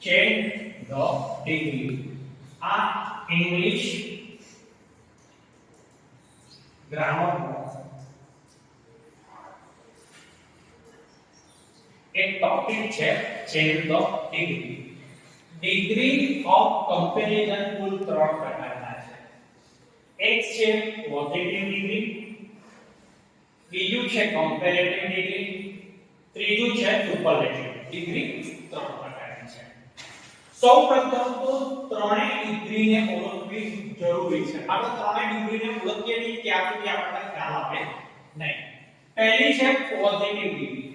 change the degree. આ English grammar એક topic છે change the degree. Degree of comparison કુલ 3 પ્રકારના છે. એક છે પોઝિટિવ ડિગ્રી, બીજું છે કમ્પેરેટિવ ડિગ્રી, ત્રીજું છે સુપરલેટિવ ડિગ્રી. 3 પ્રકારની છે. સૌપ્રથમ તો ત્રણેય ડિગ્રીને ઓળખવી જરૂરી છે. આપણે ત્રણેય ડિગ્રીને ઓળખીએ નહીં ત્યાં સુધી આપણને ખ્યાલ આવે નહીં. પહેલી છે પોઝિટિવ ડિગ્રી.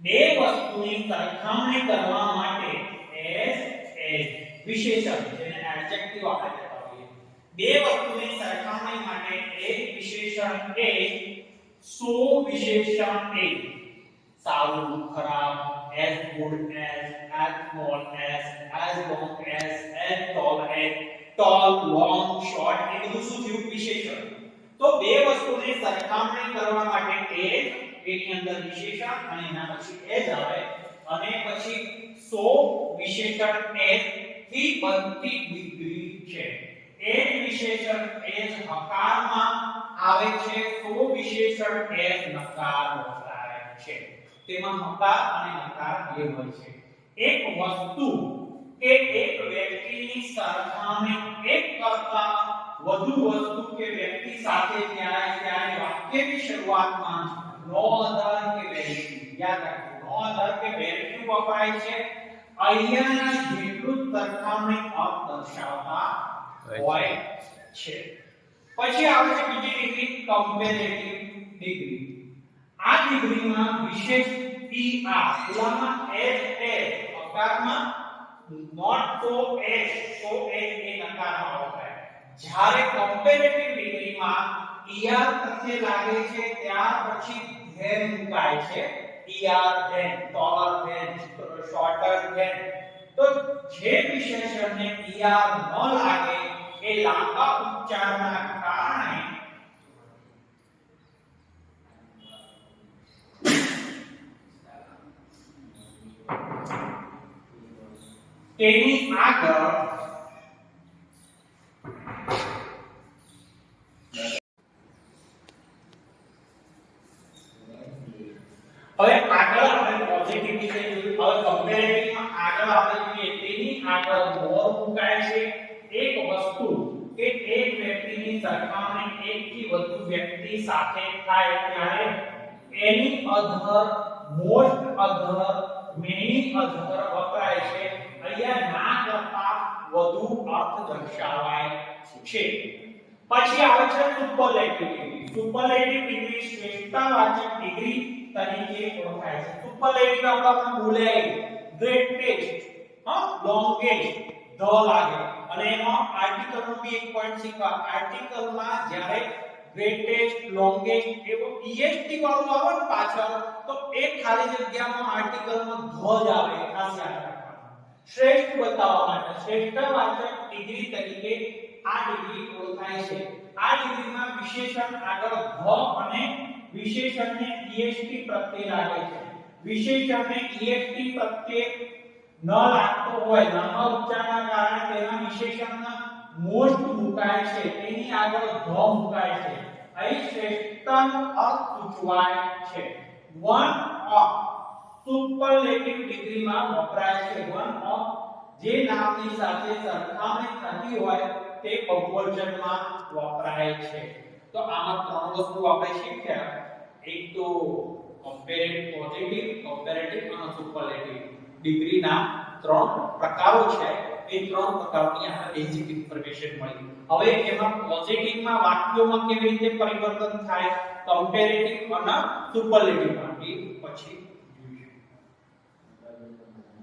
બે વસ્તુની સરખામણી કરવા માટે એસ વિશેષણ જેને એડજેક્ટિવ આપણે કહેતા હોઈએ. બે વસ્તુની સરખામણી માટે એક વિશેષણ એ સો વિશેષણ એ સારું ખરાબ as good as small as long as tall long short એ બધું શું થયું વિશેષણ. તો બે વસ્તુની સરખામણી કરવા માટે એ એની અંદર વિશેષણ અને એના પછી એજ આવે અને પછી 100 વિશેષણ એજ થી બનતી ડિગ્રી છે. એ વિશેષણ એજ હકારમાં આવે છે, 100 વિશેષણ એજ નકાર વપરાય છે. તેમાં હકાર અને નકાર બે હોય છે. એક વસ્તુ કે એક વ્યક્તિની સરખામણી એક કરતા વધુ વસ્તુ કે વ્યક્તિ સાથે ત્યારે વાક્યની શરૂઆતમાં નો અધર કે વેરી યાદ રાખો નો અધર કે વેરી વપરાય છે. અહીંયાના જેટલું સરખામણી અર્થ દર્શાવતા હોય છે. પછી આવે છે બીજી ડિગ્રી કમ્પેરેટિવ ડિગ્રી. આ ડિગ્રીમાં વિશેષ er પુરામાં s અકારમાં નોટ so s એ નકારમાં વપરાય. જ્યારે કમ્પેરેટિવ ડિગ્રીમાં er પ્રત્યય લાગે છે ત્યાર પછી ધેન મુકાય છે. er then taller than shorter than. તો જે વિશેષણને er ન લાગે એ લાંબા ઉચ્ચારના કારણે તેની આગળ હવે આગળ આપણે પોઝિટિવ વિશે જોયું. હવે કમ્પેરેટિવમાં આગળ આપણે જોઈએ તેની આગળ મોર મુકાય છે. એક વસ્તુ કે એક વ્યક્તિની સરખામણી એકથી વધુ વ્યક્તિ સાથે થાય ત્યારે એની અધર મોસ્ટ અધર મેની અધર વપરાય છે. અહીંયા ના કરતા વધુ અર્થ દર્શાવાય છે. પછી આવે છે સુપરલેટિવ ડિગ્રી. સુપરલેટિવ ડિગ્રી શ્રેષ્ઠતાવાચક ડિગ્રી તરીકે ઓળખાય છે. સુપરલેટિવ આપણે બોલે ગ્રેટેસ્ટ લોંગેસ્ટ ધ લાગે અને એમાં આર્ટિકલનો બી એક પોઈન્ટ શીખવા. આર્ટિકલમાં જ્યારે ગ્રેટેસ્ટ લોંગેસ્ટ એવો est વાળું આવે ને પાછળ તો એક ખાલી જગ્યામાં આર્ટિકલમાં ધ જ આવે. ખાસ યાદ રાખવાનું. શ્રેષ્ઠ બતાવવા માટે શ્રેષ્ઠતાવાચક ડિગ્રી તરીકે આ ડિગ્રી ઓળખાય છે. આ ડિગ્રીમાં વિશેષણ આગળ ધ અને વિશેષણને est પ્રત્યય લાગે છે. વિશેષણને est પ્રત્યય ન લાગતો હોય લાંબા ઉચ્ચારના કારણે તેના વિશેષણના મોસ્ટ મુકાય છે. તેની આગળ ધ મુકાય છે. અહીં શ્રેષ્ઠતાનો અર્થ સૂચવાય છે. વન ઓફ સુપરલેટિવ ડિગ્રીમાં વપરાય છે. વન ઓફ જે નામની સાથે સરખામણી થતી હોય તે બહુવચનમાં વપરાય છે. તો આમાં ત્રણ વસ્તુ આપણે શીખ્યા. એક તો કમ્પેરેટિવ પોઝિટિવ કમ્પેરેટિવ અને સુપરલેટિવ ડિગ્રીના ત્રણ પ્રકારો છે. એ ત્રણ પ્રકારની આપણે બેઝિક ઇન્ફોર્મેશન મળી. હવે એમાં પોઝિટિવમાં વાક્યોમાં કેવી રીતે પરિવર્તન થાય, કમ્પેરેટિવ અને સુપરલેટિવમાં એ પછી